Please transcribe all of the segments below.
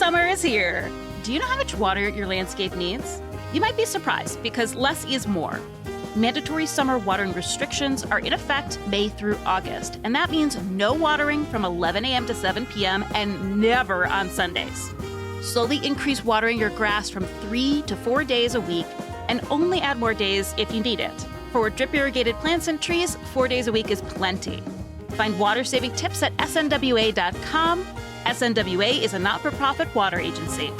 Summer is here. Do you know how much water your landscape needs? You might be surprised because less is more. Mandatory summer watering restrictions are in effect May through August, and that means no watering from 11 a.m. to 7 p.m. and never on Sundays. Slowly increase watering your grass from 3 to 4 days a week and only add more days if you need it. For drip irrigated plants and trees, 4 days a week is plenty. Find water-saving tips at snwa.com. SNWA is a not-for-profit water agency.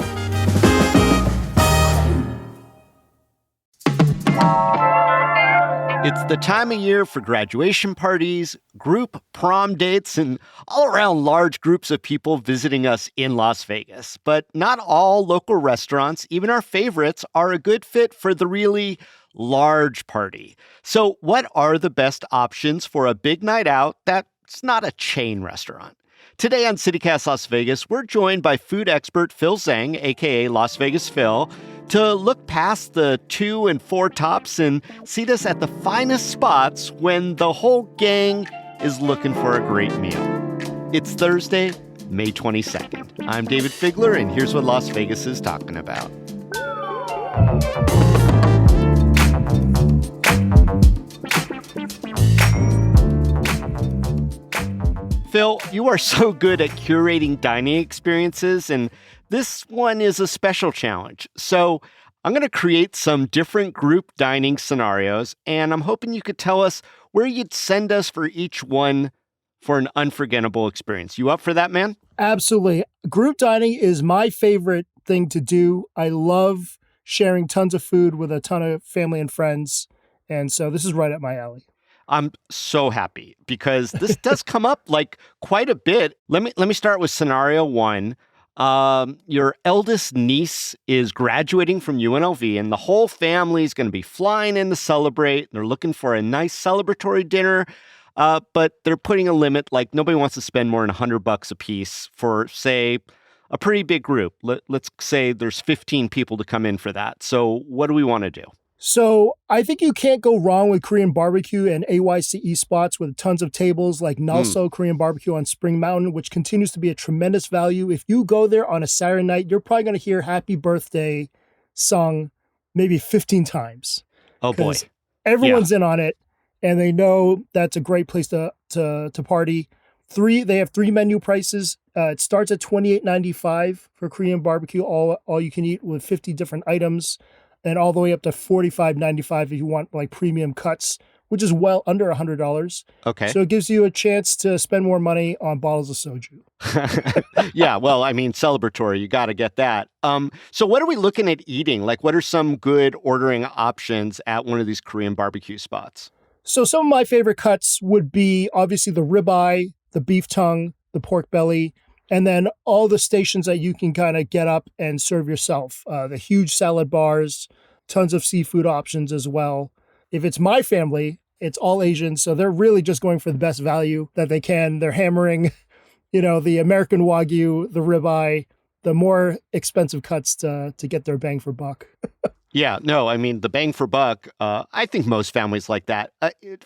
It's the time of year for graduation parties, group prom dates, and all around large groups of people visiting us in Las Vegas. But not all local restaurants, even our favorites, are a good fit for the really large party. So what are the best options for a big night out that's not a chain restaurant? Today on CityCast Las Vegas, we're joined by food expert Phil Tzeng, a.k.a. Las Vegas Phil, to look past the 2 and 4 tops and seat us at the finest spots when the whole gang is looking for a great meal. It's Thursday, May 22nd. I'm Dayvid Figler, and here's what Las Vegas is talking about. Phil, you are so good at curating dining experiences, and this one is a special challenge. So I'm going to create some different group dining scenarios, and I'm hoping you could tell us where you'd send us for each one for an unforgettable experience. You up for that, man? Absolutely. Group dining is my favorite thing to do. I love sharing tons of food with a ton of family and friends, and so this is right up my alley. I'm so happy because this does come up like quite a bit. Let me start with scenario 1. Your eldest niece is graduating from UNLV, and the whole family is going to be flying in to celebrate. They're looking for a nice celebratory dinner, but they're putting a limit. Like nobody wants to spend more than $100 a piece for, say, a pretty big group. Let's say there's 15 people to come in for that. So what do we want to do? So I think you can't go wrong with Korean barbecue and AYCE spots with tons of tables like Nalso Korean Barbecue on Spring Mountain, which continues to be a tremendous value. If you go there on a Saturday night, you're probably going to hear Happy Birthday sung maybe 15 times. Oh, boy. Everyone's in on it, and they know that's a great place to party. They have 3 menu prices. It starts at $28.95 for Korean barbecue, all you can eat with 50 different items. And all the way up to $45.95 if you want like premium cuts, which is well under $100. Okay. So it gives you a chance to spend more money on bottles of soju. Yeah, well, I mean, celebratory, you got to get that. So what are we looking at eating? Like, what are some good ordering options at one of these Korean barbecue spots? So some of my favorite cuts would be obviously the ribeye, the beef tongue, the pork belly, and then all the stations that you can kind of get up and serve yourself. The huge salad bars, tons of seafood options as well. If it's my family, it's all Asian, so they're really just going for the best value that they can. They're hammering, the American Wagyu, the ribeye, the more expensive cuts to get their bang for buck. Yeah, no, I mean, the bang for buck, I think most families like that.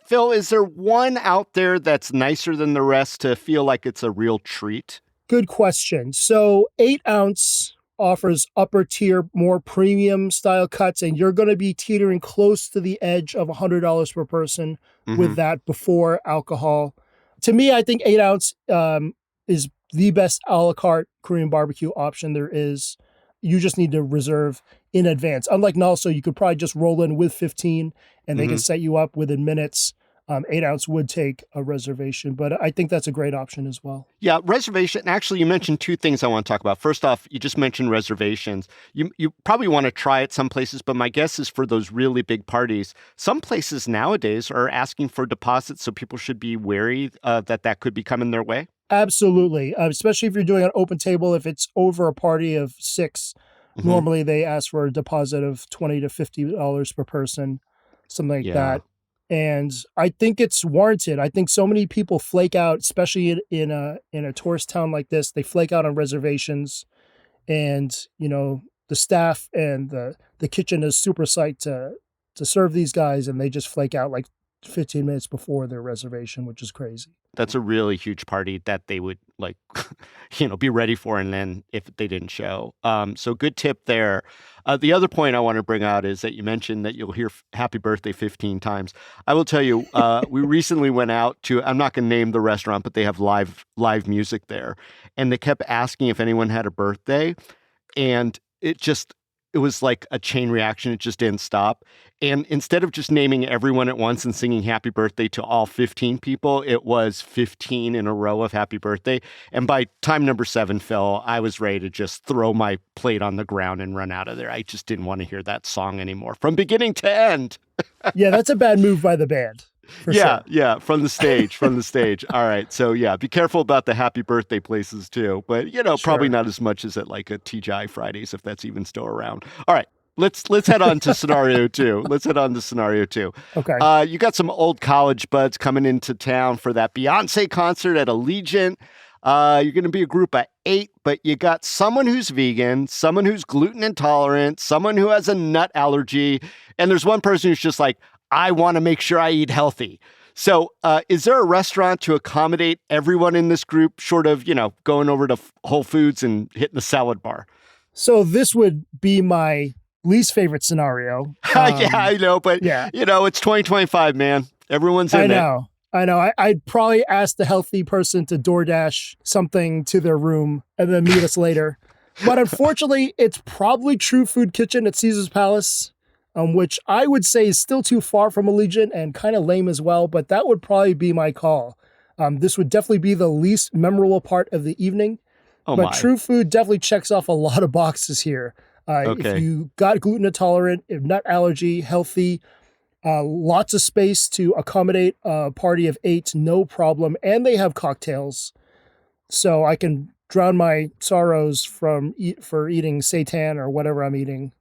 Phil, is there one out there that's nicer than the rest to feel like it's a real treat? Good question. So 8-ounce offers upper tier, more premium style cuts, and you're going to be teetering close to the edge of $100 per person with that before alcohol. To me, I think 8-ounce is the best a la carte Korean barbecue option there is. You just need to reserve in advance. Unlike Nalso, you could probably just roll in with 15 and they can set you up within minutes. 8-ounce would take a reservation, but I think that's a great option as well. Yeah, reservation. Actually, you mentioned 2 things I want to talk about. First off, you just mentioned reservations. You probably want to try it some places, but my guess is for those really big parties, some places nowadays are asking for deposits, so people should be wary that could be coming their way. Absolutely, especially if you're doing an open table. If it's over a party of 6, normally they ask for a deposit of $20 to $50 per person, something like that. And I think it's warranted. I think so many people flake out, especially in a tourist town like this. They flake out on reservations, and the staff and the kitchen is super psyched to serve these guys, and they just flake out like 15 minutes before their reservation, which is crazy. That's a really huge party that they would like, be ready for. And then if they didn't show. So good tip there. The other point I want to bring out is that you mentioned that you'll hear happy birthday 15 times. I will tell you, we recently went out to, I'm not going to name the restaurant, but they have live music there. And they kept asking if anyone had a birthday. And it was like a chain reaction. It just didn't stop. And instead of just naming everyone at once and singing happy birthday to all 15 people, it was 15 in a row of happy birthday. And by time number 7, Phil, I was ready to just throw my plate on the ground and run out of there. I just didn't want to hear that song anymore from beginning to end. Yeah, that's a bad move by the band. Yeah, from the stage. All right. So yeah, be careful about the happy birthday places too. But probably not as much as at like a TGI Fridays, if that's even still around. All right. Let's head on to scenario 2. Okay. You got some old college buds coming into town for that Beyonce concert at Allegiant. You're going to be a group of 8, but you got someone who's vegan, someone who's gluten intolerant, someone who has a nut allergy, and there's one person who's just like, I want to make sure I eat healthy. So is there a restaurant to accommodate everyone in this group, short of, going over to Whole Foods and hitting the salad bar? So this would be my least favorite scenario. Yeah, I know, but it's 2025, man. Everyone's in it. I know. I'd probably ask the healthy person to DoorDash something to their room and then meet us later. But unfortunately, it's probably True Food Kitchen at Caesar's Palace, which I would say is still too far from Allegiant and kind of lame as well, but that would probably be my call. This would definitely be the least memorable part of the evening. But True Food definitely checks off a lot of boxes here. Okay. If you got gluten intolerant, if nut allergy, healthy, lots of space to accommodate a party of 8, no problem. And they have cocktails. So I can drown my sorrows for eating seitan or whatever I'm eating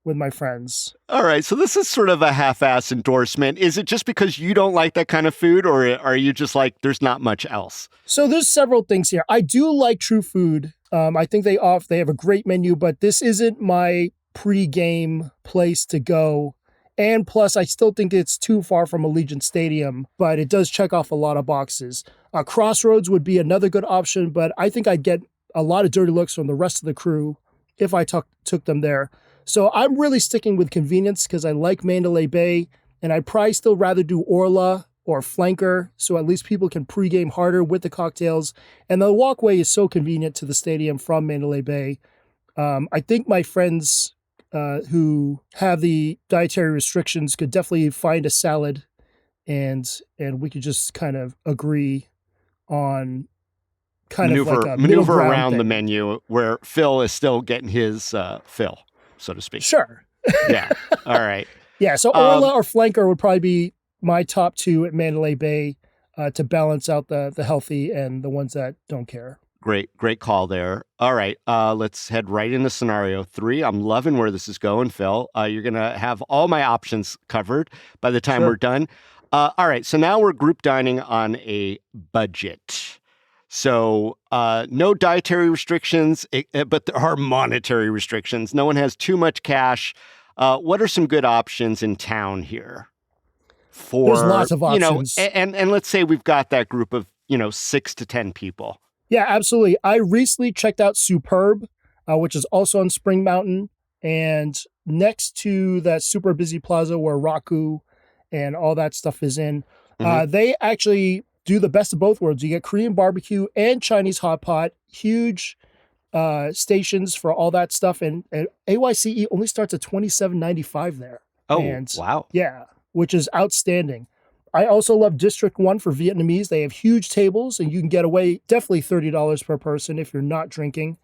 with my friends. All right. So this is sort of a half-ass endorsement. Is it just because you don't like that kind of food, or are you just like, there's not much else? So there's several things here. I do like True Food. I think they have a great menu, but this isn't my pre-game place to go. And plus, I still think it's too far from Allegiant Stadium, but it does check off a lot of boxes. Crossroads would be another good option, but I think I'd get a lot of dirty looks from the rest of the crew if I took them there. So I'm really sticking with convenience because I like Mandalay Bay, and I'd probably still rather do Orla or Flanker, so at least people can pregame harder with the cocktails. And the walkway is so convenient to the stadium from Mandalay Bay. I think my friends who have the dietary restrictions could definitely find a salad, and we could just kind of agree on maneuver around the menu where Phil is still getting his fill, so to speak. Sure. Yeah. All right. Yeah. So Orla or Flanker would probably be my top 2 at Mandalay Bay to balance out the healthy and the ones that don't care. Great call there. All right, let's head right into scenario 3. I'm loving where this is going, Phil. You're going to have all my options covered by the time we're done. All right, so now we're group dining on a budget. So no dietary restrictions, but there are monetary restrictions. No one has too much cash. What are some good options in town here? There's lots of options. And let's say we've got that group of, 6 to 10 people. Yeah, absolutely. I recently checked out Superb, which is also on Spring Mountain, and next to that super busy plaza where Raku and all that stuff is in. They actually do the best of both worlds. You get Korean barbecue and Chinese hot pot, huge stations for all that stuff, and AYCE only starts at $27.95 there. Wow. Yeah, which is outstanding. I also love District 1 for Vietnamese. They have huge tables, and you can get away definitely $30 per person if you're not drinking.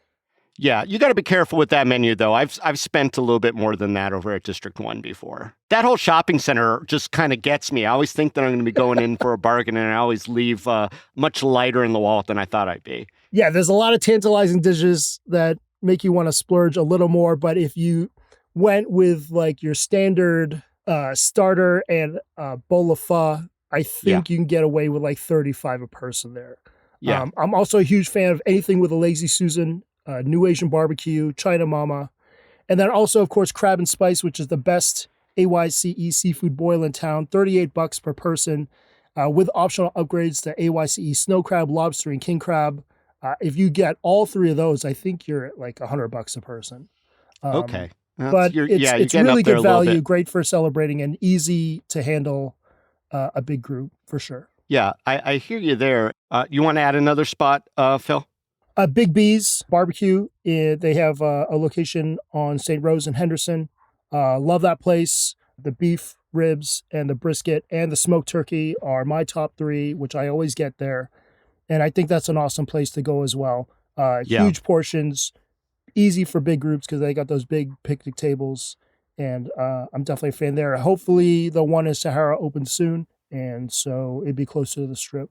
Yeah, you got to be careful with that menu, though. I've spent a little bit more than that over at District 1 before. That whole shopping center just kind of gets me. I always think that I'm going to be going in for a bargain, and I always leave much lighter in the wallet than I thought I'd be. Yeah, there's a lot of tantalizing dishes that make you want to splurge a little more, but if you went with like your standard starter and bowl of pho, I think you can get away with like $35 a person there. Yeah. I'm also a huge fan of anything with a Lazy Susan, New Asian barbecue, China Mama, and then also, of course, Crab and Spice, which is the best AYCE Seafood Boil in town, $38 per person, with optional upgrades to AYCE Snow Crab, Lobster, and King Crab. If you get all three of those, I think you're at like $100 a person. Okay. But you're it's getting really up there good a little value, bit. great for celebrating, and easy to handle a big group for sure. Yeah, I hear you there. You want to add another spot, Phil? Big B's Barbecue. They have a location on St. Rose and Henderson. Love that place. The beef ribs and the brisket and the smoked turkey are my top three, which I always get there. And I think that's an awesome place to go as well. Huge portions, easy for big groups because they got those big picnic tables. And I'm definitely a fan there. Hopefully the one in Sahara opens soon. And so it'd be closer to the strip.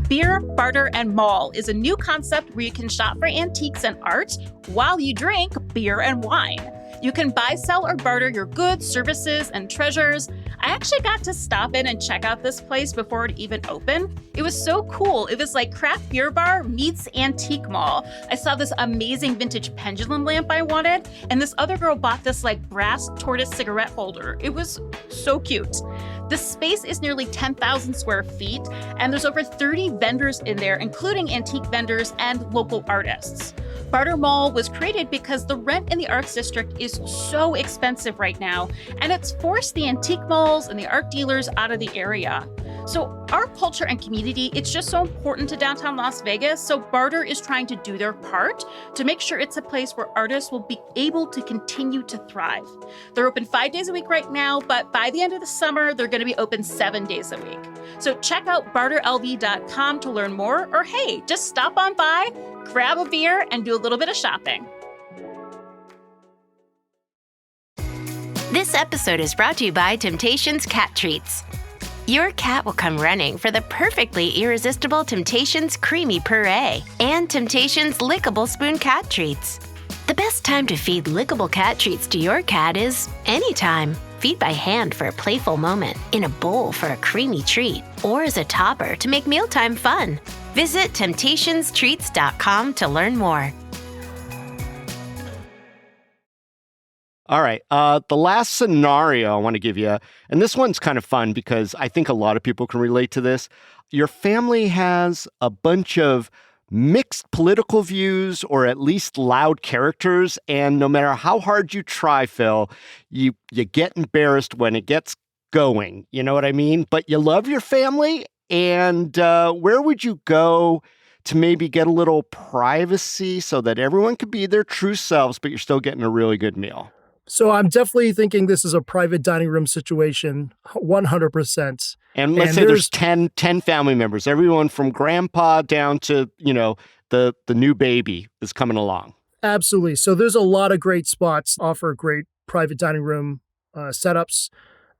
Beer, Barter, and Mall is a new concept where you can shop for antiques and art while you drink beer and wine. You can buy, sell, or barter your goods, services, and treasures. I actually got to stop in and check out this place before it even opened. It was so cool. It was like craft beer bar meets antique mall. I saw this amazing vintage pendulum lamp I wanted, and this other girl bought this like brass tortoise cigarette holder. It was so cute. The space is nearly 10,000 square feet, and there's over 30 vendors in there, including antique vendors and local artists. Barter Mall was created because the rent in the arts district is so expensive right now, and it's forced the antique malls and the art dealers out of the area. So our culture and community, it's just so important to downtown Las Vegas, so Barter is trying to do their part to make sure it's a place where artists will be able to continue to thrive. They're open 5 days a week right now, but by the end of the summer, they're going to be open 7 days a week. So check out barterlv.com to learn more, or hey, just stop on by, grab a beer, and do a little bit of shopping. This episode is brought to you by Temptations Cat Treats. Your cat will come running for the perfectly irresistible Temptations Creamy Puree and Temptations Lickable Spoon Cat Treats. The best time to feed lickable cat treats to your cat is anytime. Feed by hand for a playful moment, in a bowl for a creamy treat, or as a topper to make mealtime fun. Visit temptationstreats.com to learn more. All right. The last scenario I want to give you, and this one's kind of fun because I think a lot of people can relate to this. Your family has a bunch of mixed political views or at least loud characters, and no matter how hard you try, Phil, you get embarrassed when it gets going. You know what I mean? But you love your family, and where would you go to maybe get a little privacy so that everyone could be their true selves, but you're still getting a really good meal? So I'm definitely thinking this is a private dining room situation, 100%. And let's say there's 10 family members, everyone from grandpa down to, the new baby is coming along. Absolutely. So there's a lot of great spots, offer great private dining room setups.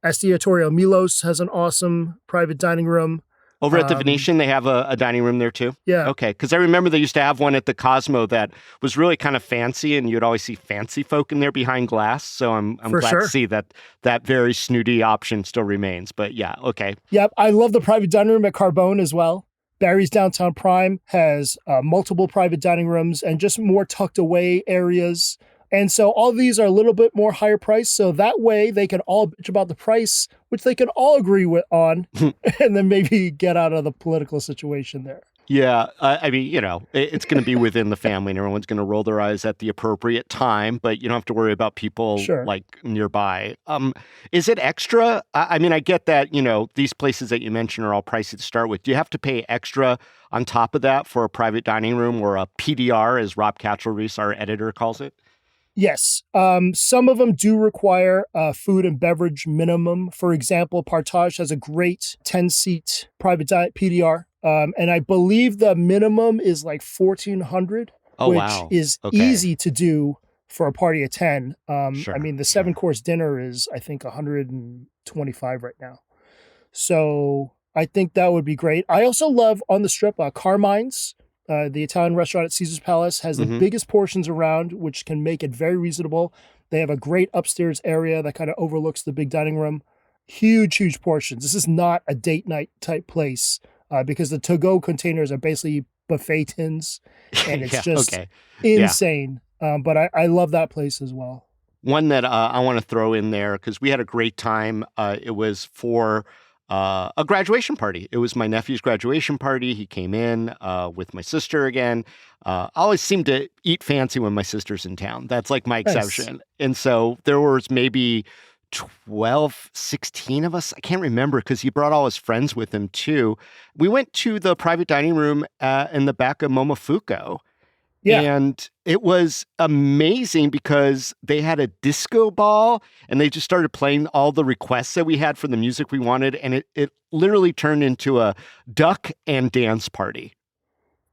Estiatorio Milos has an awesome private dining room. Over at the Venetian, they have a dining room there too? Yeah. Okay, because I remember they used to have one at the Cosmo that was really kind of fancy, and you'd always see fancy folk in there behind glass. So I'm glad to see that very snooty option still remains. But yeah, okay. Yep, I love the private dining room at Carbone as well. Barry's Downtown Prime has multiple private dining rooms and just more tucked away areas. And so all of these are a little bit more higher priced. So that way they can all bitch about the price, which they can all agree on, and then maybe get out of the political situation there. Yeah. I mean, it's going to be within the family and everyone's going to roll their eyes at the appropriate time, but you don't have to worry about people like nearby. Is it extra? I mean, I get that, these places that you mentioned are all pricey to start with. Do you have to pay extra on top of that for a private dining room or a PDR, as Rob Katchelreese, our editor, calls it? Yes. Some of them do require a food and beverage minimum. For example, Partage has a great 10-seat private PDR. And I believe the minimum is like $1,400, which is easy to do for a party of 10. I mean, the 7-course dinner is, I think, $125 right now. So I think that would be great. I also love on the strip, Carmine's. The Italian restaurant at Caesar's Palace has the biggest portions around, which can make it very reasonable. They have a great upstairs area that kind of overlooks the big dining room. Huge, huge portions. This is not a date night type place. because the to-go containers are basically buffet tins, and it's just okay. insane. But I love that place as well. One that I want to throw in there because we had a great time. It was for a graduation party. It was my nephew's graduation party. He came in with my sister again. I always seem to eat fancy when my sister's in town. That's like my exception. Nice. And so there was maybe 12, 16 of us. I can't remember because he brought all his friends with him too. We went to the private dining room in the back of Momofuku. Yeah. And it was amazing because they had a disco ball and they just started playing all the requests that we had for the music we wanted. And it literally turned into a duck and dance party.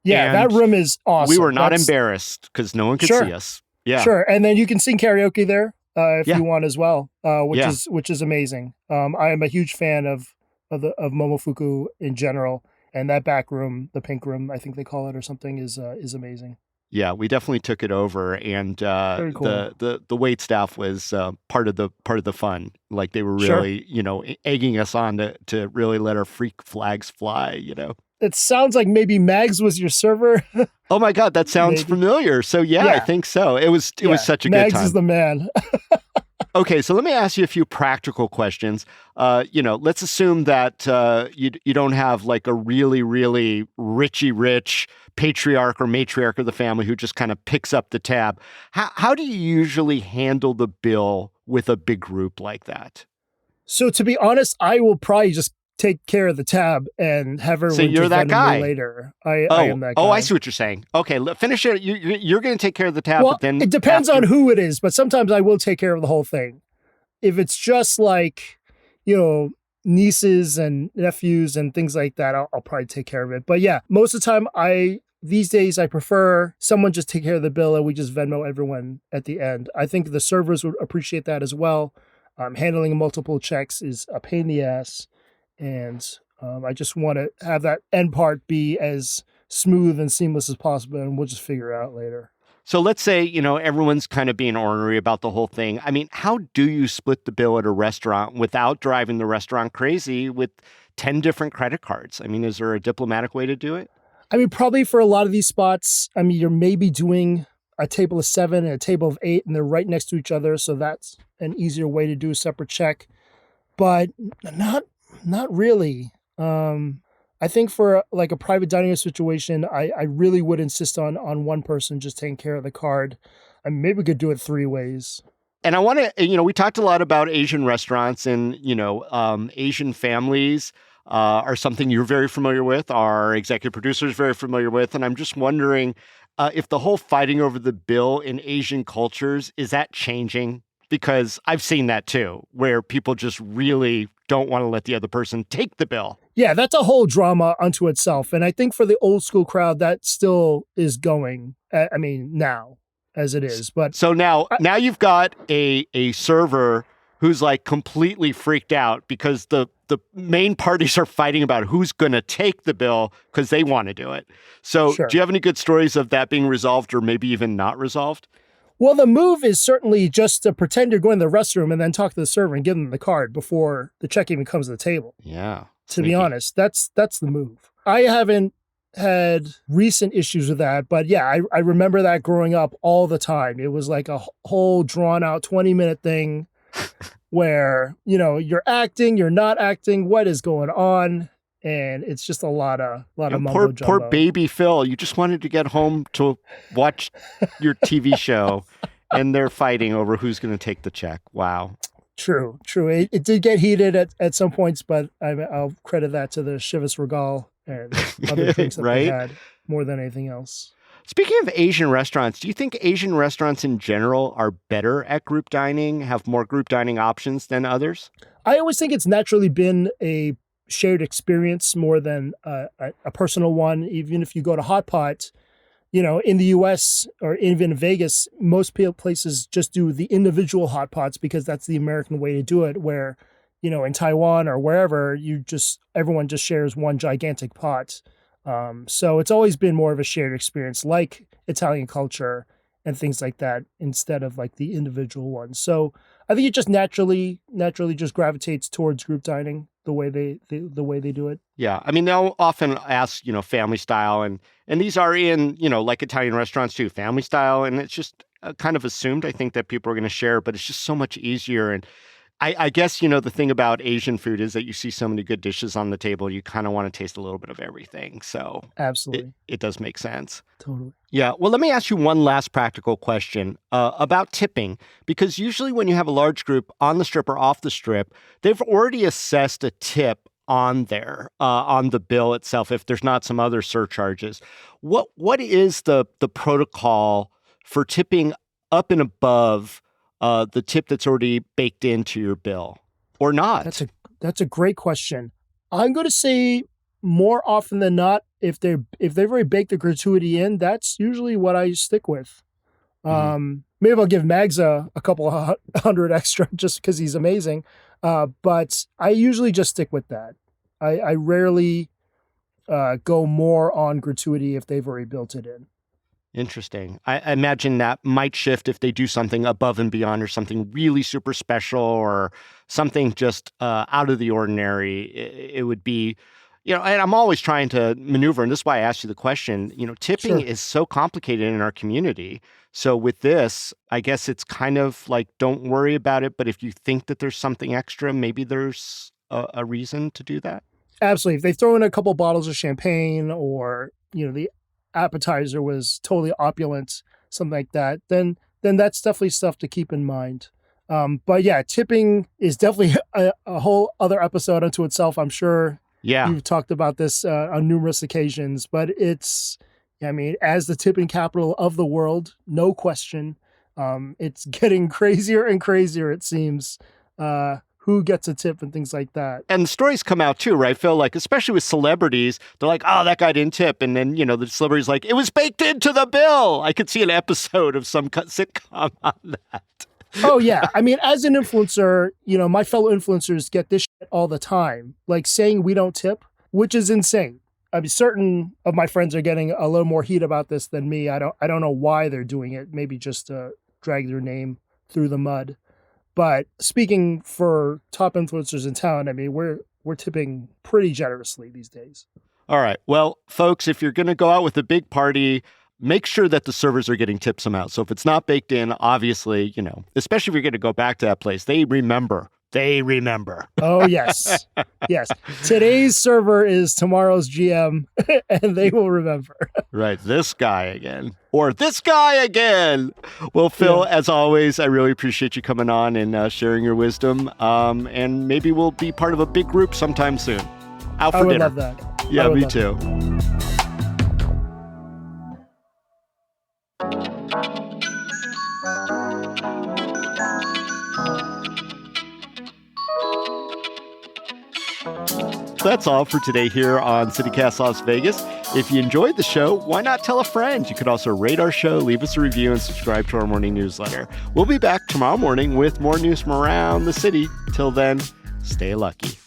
Yeah, and that room is awesome. We were not embarrassed because no one could see us. Yeah. Sure. And then you can sing karaoke there if you want as well, which is amazing. I am a huge fan of Momofuku in general. And that back room, the pink room, I think they call it or something, is amazing. Yeah, we definitely took it over, and Very cool. the wait staff was part of the fun. Like they were really, egging us on to really let our freak flags fly. It sounds like maybe Mags was your server. Oh my God, that sounds familiar. So yeah, I think so. It was such a Mags good time. Mags is the man. Okay, so let me ask you a few practical questions. Let's assume that you don't have like a really, really rich patriarch or matriarch of the family who just kind of picks up the tab. How do you usually handle the bill with a big group like that? So to be honest, I will probably just take care of the tab and have everyone. So you're that guy later. I am that guy. Oh, I see what you're saying. Okay, finish it. You're going to take care of the tab, well, but then it depends on who it is. But sometimes I will take care of the whole thing. If it's just like, nieces and nephews and things like that, I'll probably take care of it. But yeah, most of the time these days I prefer someone just take care of the bill and we just Venmo everyone at the end. I think the servers would appreciate that as well. Handling multiple checks is a pain in the ass. And I just want to have that end part be as smooth and seamless as possible, and we'll just figure it out later. So let's say, everyone's kind of being ornery about the whole thing. I mean, how do you split the bill at a restaurant without driving the restaurant crazy with 10 different credit cards? I mean, is there a diplomatic way to do it? I mean, probably for a lot of these spots, you're maybe doing a table of 7 and a table of 8, and they're right next to each other. So that's an easier way to do a separate check, but not really. I think for like a private dining situation, I really would insist on one person just taking care of the card. And maybe we could do it 3 ways. And I want to, we talked a lot about Asian restaurants and, Asian families are something you're very familiar with. Our executive producer is very familiar with. And I'm just wondering if the whole fighting over the bill in Asian cultures, is that changing? Because I've seen that too, where people just really don't want to let the other person take the bill. Yeah, that's a whole drama unto itself. And I think for the old school crowd, that still is going, now as it is. But so now you've got a server who's like completely freaked out because the main parties are fighting about who's going to take the bill because they want to do it. So Do you have any good stories of that being resolved or maybe even not resolved? Well, the move is certainly just to pretend you're going to the restroom and then talk to the server and give them the card before the check even comes to the table. Yeah. To be honest, that's the move. I haven't had recent issues with that, but yeah, I remember that growing up all the time. It was like a whole drawn out 20-minute thing where, you're acting, you're not acting, what is going on? And it's just a lot of mumbo jumbo. Poor baby Phil. You just wanted to get home to watch your TV show, and they're fighting over who's going to take the check. Wow. True. It did get heated at some points, but I'll credit that to the Chivas Regal and other drinks that they had more than anything else. Speaking of Asian restaurants, do you think Asian restaurants in general are better at group dining, have more group dining options than others? I always think it's naturally been a shared experience more than a personal one. Even if you go to Hot Pot, in the US or even in Vegas, most places just do the individual hot pots because that's the American way to do it, where, in Taiwan or wherever, everyone just shares one gigantic pot. So it's always been more of a shared experience like Italian culture and things like that instead of like the individual ones. So I think it just naturally just gravitates towards group dining. the way they do it. Yeah. I mean, they'll often ask, family style, and these are in, like Italian restaurants too, family style. And it's just kind of assumed, I think, that people are going to share, but it's just so much easier. And I guess, the thing about Asian food is that you see so many good dishes on the table, you kind of want to taste a little bit of everything. So absolutely, it does make sense. Totally. Yeah. Well, let me ask you one last practical question about tipping, because usually when you have a large group on the Strip or off the Strip, they've already assessed a tip on there, on the bill itself, if there's not some other surcharges. What is the protocol for tipping up and above the tip that's already baked into your bill, or not? That's a great question. I'm going to say more often than not, if they've already baked the gratuity in, that's usually what I stick with. Maybe I'll give Mags a couple hundred extra just because he's amazing. But I usually just stick with that. I rarely go more on gratuity if they've already built it in. Interesting. I imagine that might shift if they do something above and beyond, or something really super special, or something just out of the ordinary. It would be, and I'm always trying to maneuver, and this is why I asked you the question. Tipping is so complicated in our community. So with this, I guess it's kind of like, don't worry about it, but if you think that there's something extra, maybe there's a reason to do that. Absolutely. If they throw in a couple bottles of champagne, or, the appetizer was totally opulent, something like that, then that's definitely stuff to keep in mind. But yeah, tipping is definitely a whole other episode unto itself. I'm sure you've talked about this on numerous occasions, but it's, as the tipping capital of the world, no question, it's getting crazier and crazier, it seems, who gets a tip and things like that. And the stories come out too, right, Phil? Like, especially with celebrities, they're like, oh, that guy didn't tip. And then, the celebrity's like, it was baked into the bill. I could see an episode of some sitcom on that. Oh, yeah. As an influencer, my fellow influencers get this shit all the time, like saying we don't tip, which is insane. Certain of my friends are getting a little more heat about this than me. I don't know why they're doing it. Maybe just to drag their name through the mud. But speaking for top influencers in town, we're tipping pretty generously these days. All right. Well, folks, if you're going to go out with a big party, make sure that the servers are getting tips amount. So if it's not baked in, obviously, especially if you're going to go back to that place, they remember. Oh, yes. Yes. Today's server is tomorrow's GM, and they will remember. Right. This guy again. Or this guy again. Well, Phil, as always, I really appreciate you coming on and sharing your wisdom. And maybe we'll be part of a big group sometime soon. Out for dinner. I would love that. Yeah, me too. That's all for today here on CityCast Las Vegas. If you enjoyed the show, why not tell a friend? You could also rate our show, leave us a review, and subscribe to our morning newsletter. We'll be back tomorrow morning with more news from around the city. Till then, stay lucky.